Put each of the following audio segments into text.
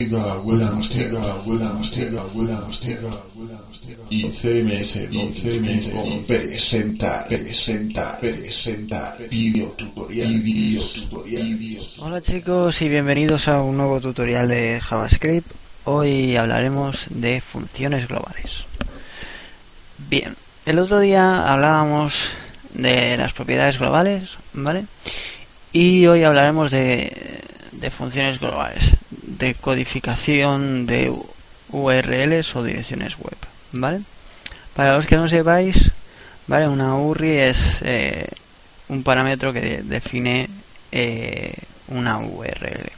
Abuela y CMS presenta video tutorial. Hola chicos y bienvenidos a un nuevo tutorial de JavaScript. Hoy hablaremos de funciones globales. Bien, el otro día hablábamos de las propiedades globales, ¿vale? Y hoy hablaremos de funciones globales, de codificación de URLs o direcciones web, ¿vale? Para los que no sepáis, ¿vale? Una URI es un parámetro que define una URL.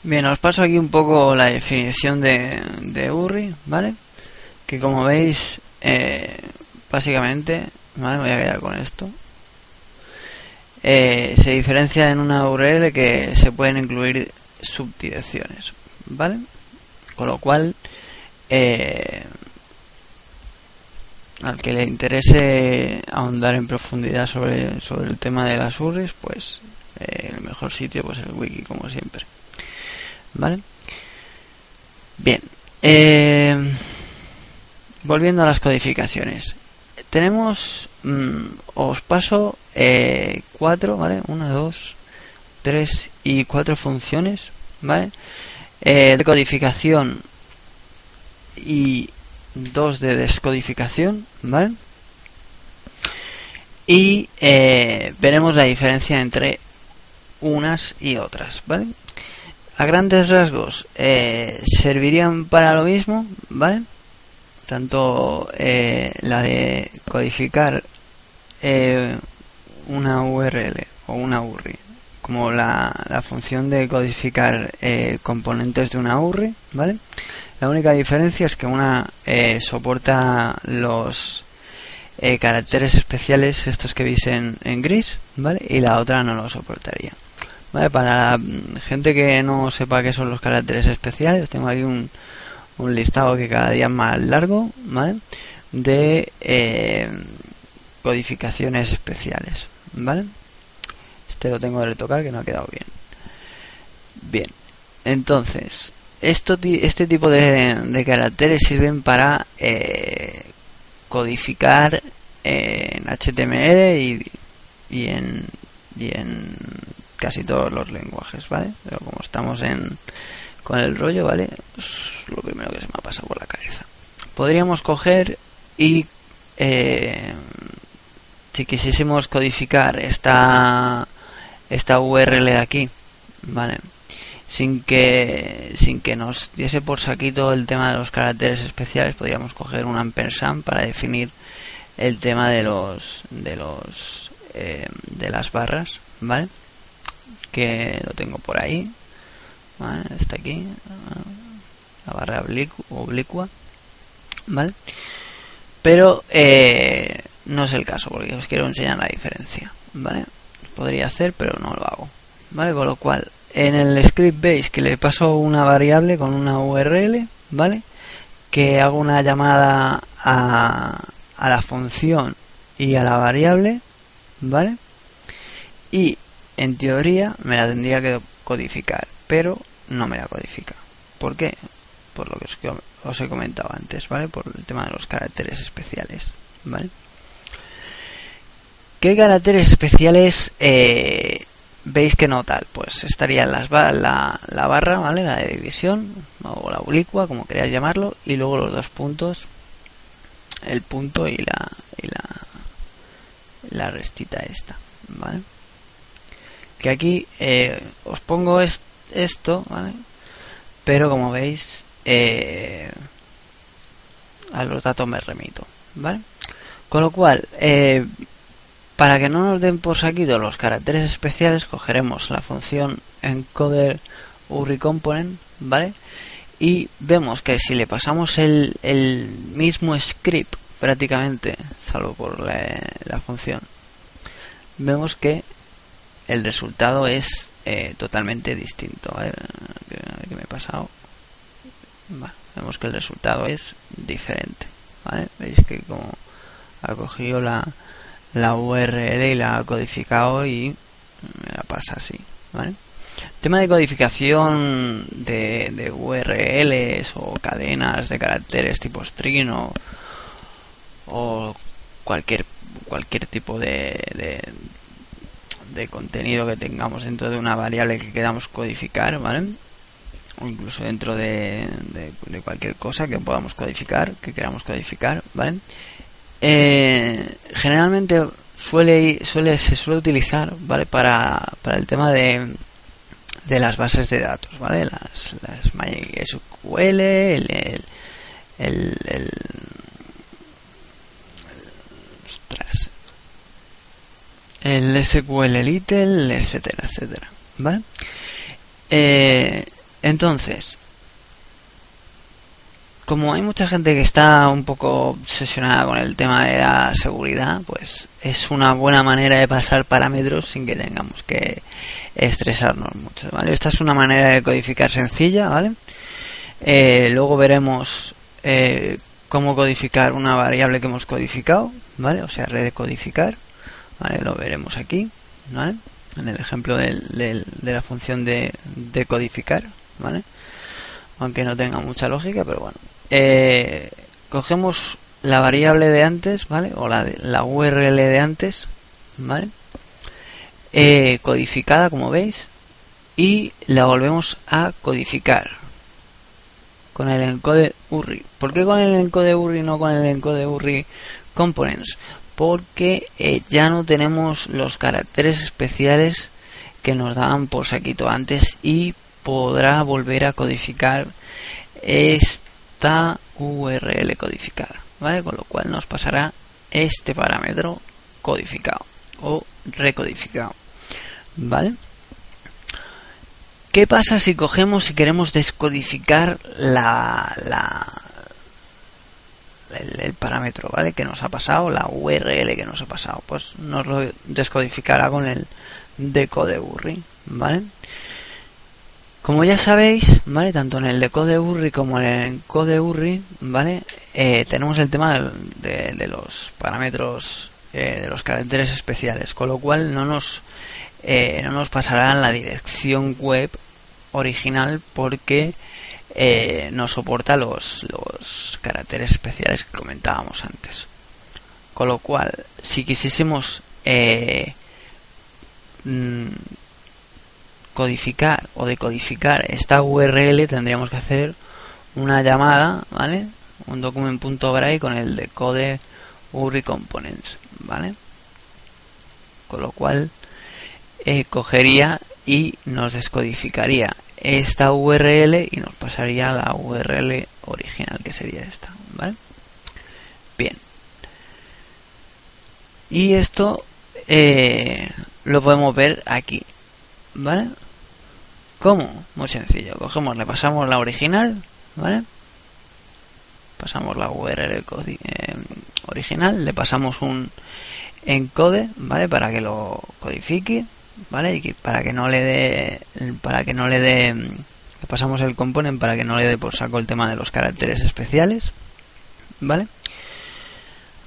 Bien, os paso aquí un poco la definición de URI, ¿vale? Que como veis, básicamente, ¿vale? Me voy a quedar con esto. Se diferencia en una URL que se pueden incluir subdirecciones, ¿vale? Con lo cual, al que le interese ahondar en profundidad sobre el tema de las URLs, pues el mejor sitio pues el wiki, como siempre, ¿vale? Bien, volviendo a las codificaciones, tenemos, os paso 4, ¿vale? 1, 2, 3 y 4 funciones, ¿vale? De codificación y 2 de descodificación, ¿vale? Y veremos la diferencia entre unas y otras, ¿vale? A grandes rasgos servirían para lo mismo, ¿vale? Tanto la de codificar una URL o una URI como la función de codificar componentes de una URI, ¿vale? La única diferencia es que una soporta los caracteres especiales, estos que veis en gris, ¿vale? Y la otra no lo soportaría, ¿vale? Para la gente que no sepa qué son los caracteres especiales, tengo aquí un listado que cada día es más largo, ¿vale? De codificaciones especiales, ¿vale? Este lo tengo que retocar, que no ha quedado bien. Bien, entonces este tipo de caracteres sirven para codificar en HTML y en casi todos los lenguajes, ¿vale? Pero como estamos con el rollo, ¿vale? Es lo primero que se me ha pasado por la cabeza. Podríamos coger y si quisiésemos codificar esta URL de aquí, ¿vale? Sin que nos diese por saquito el tema de los caracteres especiales, podríamos coger un ampersand para definir el tema de las barras, ¿vale? Que lo tengo por ahí, ¿vale? Está aquí, la barra oblicua, ¿vale? Pero no es el caso, porque os quiero enseñar la diferencia, ¿vale? Podría hacer, pero no lo hago, ¿vale? Con lo cual, en el script veis que le paso una variable con una URL, ¿vale? Que hago una llamada a la función y a la variable, ¿vale? Y en teoría me la tendría que codificar, pero no me la codifica. ¿Por qué? Por lo que os he comentado antes, ¿vale? Por el tema de los caracteres especiales, ¿vale? ¿Qué caracteres especiales veis que no tal? Pues estarían la barra, ¿vale? La de división o la oblicua, como queráis llamarlo, y luego los dos puntos, el punto y la restita esta, ¿vale? Que aquí os pongo esto, ¿vale? Pero como veis, a los datos me remito, ¿vale? Con lo cual, para que no nos den por saquito los caracteres especiales, cogeremos la función encoder URI component, ¿vale? Y vemos que si le pasamos el mismo script prácticamente, salvo por la función, vemos que el resultado es totalmente distinto, ¿vale? A ver qué me he pasado. Vale, vemos que el resultado es diferente, ¿vale? Veis que como ha cogido la URL y la ha codificado y me la pasa así, ¿vale? tema de codificación de URLs o cadenas de caracteres tipo string o cualquier tipo de contenido que tengamos dentro de una variable que queramos codificar, ¿vale? O incluso dentro de cualquier cosa que podamos codificar, que queramos codificar, ¿vale? Generalmente se suele utilizar, ¿vale? Para el tema de las bases de datos, ¿vale? Las MySQL, el SQLite, etcétera, etcétera, ¿vale? Entonces, como hay mucha gente que está un poco obsesionada con el tema de la seguridad, pues es una buena manera de pasar parámetros sin que tengamos que estresarnos mucho, ¿vale? Esta es una manera de codificar sencilla, ¿vale? Luego veremos cómo codificar una variable que hemos codificado, ¿vale? O sea, redecodificar, ¿vale? Lo veremos aquí, ¿vale? En el ejemplo de la función de codificar, ¿vale? Aunque no tenga mucha lógica, pero bueno. Cogemos la variable de antes, ¿vale? O la URL de antes, ¿vale? Codificada, como veis, y la volvemos a codificar con el encode URI. ¿Por qué con el encode URI y no con el encode URI components? Porque ya no tenemos los caracteres especiales que nos daban por saquito antes y podrá volver a codificar esta URL codificada, ¿vale? Con lo cual nos pasará este parámetro codificado o recodificado, ¿vale? ¿Qué pasa si cogemos y queremos descodificar el parámetro, ¿vale? Que nos ha pasado, la URL que nos ha pasado? Pues nos lo descodificará con el decode URI, ¿vale? Como ya sabéis, ¿vale? Tanto en el decode URI como en el encode URI, ¿vale? Tenemos el tema de los parámetros, de los caracteres especiales, con lo cual no nos pasarán la dirección web original porque no soporta los caracteres especiales que comentábamos antes. Con lo cual, si quisiésemos codificar o decodificar esta URL, tendríamos que hacer una llamada, ¿vale? Un document.break con el decode URI components, ¿vale? Con lo cual cogería y nos descodificaría esta URL y nos pasaría a la URL original, que sería esta, ¿vale? Bien. Y esto lo podemos ver aquí, ¿vale? ¿Cómo? Muy sencillo. Cogemos, le pasamos la original, ¿vale? Pasamos la URL original, le pasamos un encode, ¿vale? Para que lo codifique, ¿vale? Y para que no le dé, le pasamos el component para que no le dé por saco el tema de los caracteres especiales, ¿vale?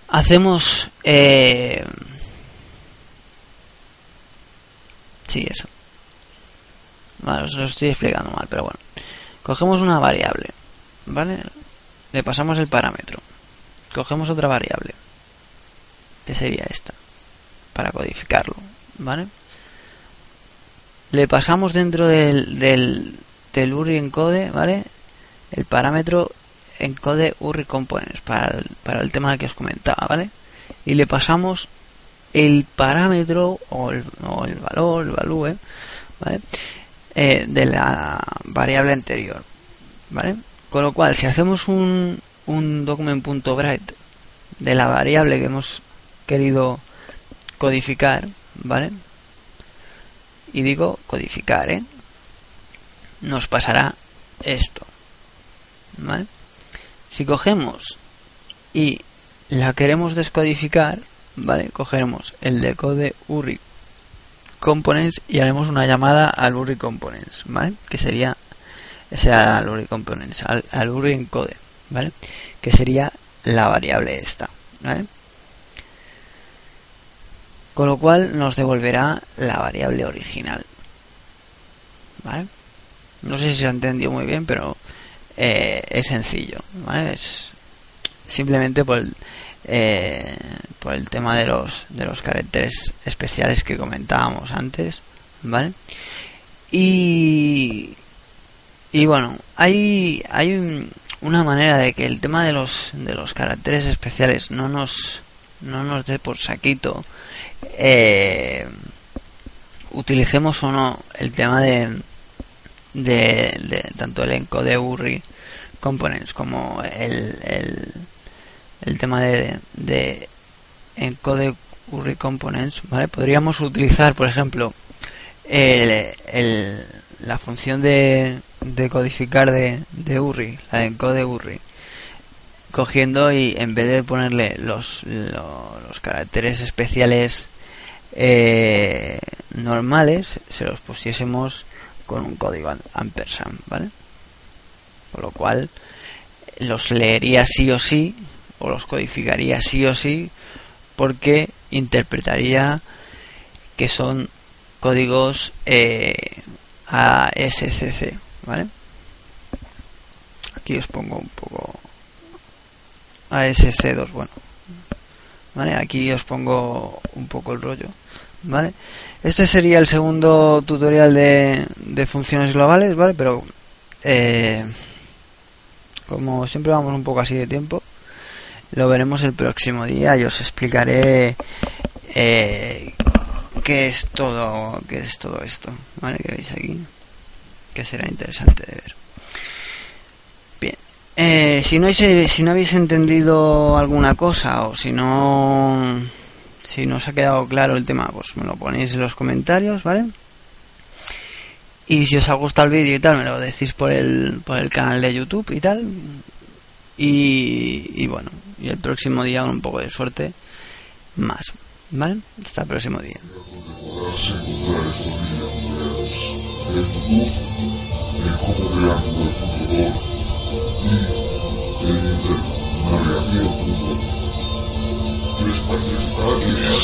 Hacemos sí, eso. Vale, os lo estoy explicando mal, pero bueno. Cogemos una variable, ¿vale? Le pasamos el parámetro. Cogemos otra variable, que sería esta, para codificarlo, ¿vale? Le pasamos dentro del URI encode, ¿vale? El parámetro encode URI components para el tema que os comentaba, ¿vale? Y le pasamos el parámetro o el valor, el value, ¿vale? De la variable anterior, ¿vale? Con lo cual, si hacemos un document.write de la variable que hemos querido codificar, ¿vale? Y digo codificar, nos pasará esto, ¿vale? Si cogemos y la queremos descodificar, ¿vale? Cogeremos el decode URI components y haremos una llamada al URI components, ¿vale? Que sería al URI components, al URI encode, ¿vale? Que sería la variable esta, ¿vale? Con lo cual nos devolverá la variable original, ¿vale? No sé si se ha entendido muy bien, pero es sencillo, ¿vale? Es simplemente por el tema de los caracteres especiales que comentábamos antes, ¿vale? Y bueno, hay una manera de que el tema de los caracteres especiales no nos dé por saquito, utilicemos o no el tema de tanto el encode URI components como el tema de encode URI components, ¿vale? Podríamos utilizar, por ejemplo, la función de codificar de URI, la de encode URI, cogiendo y en vez de ponerle los caracteres especiales normales, se los pusiésemos con un código ampersand, ¿vale? Con lo cual los leería sí o sí, o los codificaría sí o sí, porque interpretaría que son códigos ASCII, ¿vale? Aquí os pongo un poco ASC2, bueno, ¿vale? Aquí os pongo un poco el rollo, ¿vale? Este sería el segundo tutorial de funciones globales, ¿vale? Pero como siempre vamos un poco así de tiempo, lo veremos el próximo día y os explicaré qué es todo esto, ¿vale? Que veis aquí, que será interesante de ver. Bien, si no habéis entendido alguna cosa, o si no os ha quedado claro el tema, pues me lo ponéis en los comentarios, ¿vale? Y si os ha gustado el vídeo y tal, me lo decís por el canal de YouTube y tal. Y bueno, y el próximo día, con un poco de suerte, más, ¿vale? Hasta el próximo día. Podrás encontrar estos vídeos en cómo crear Google.org y en internet, navegación.com. 3 partes para que veas,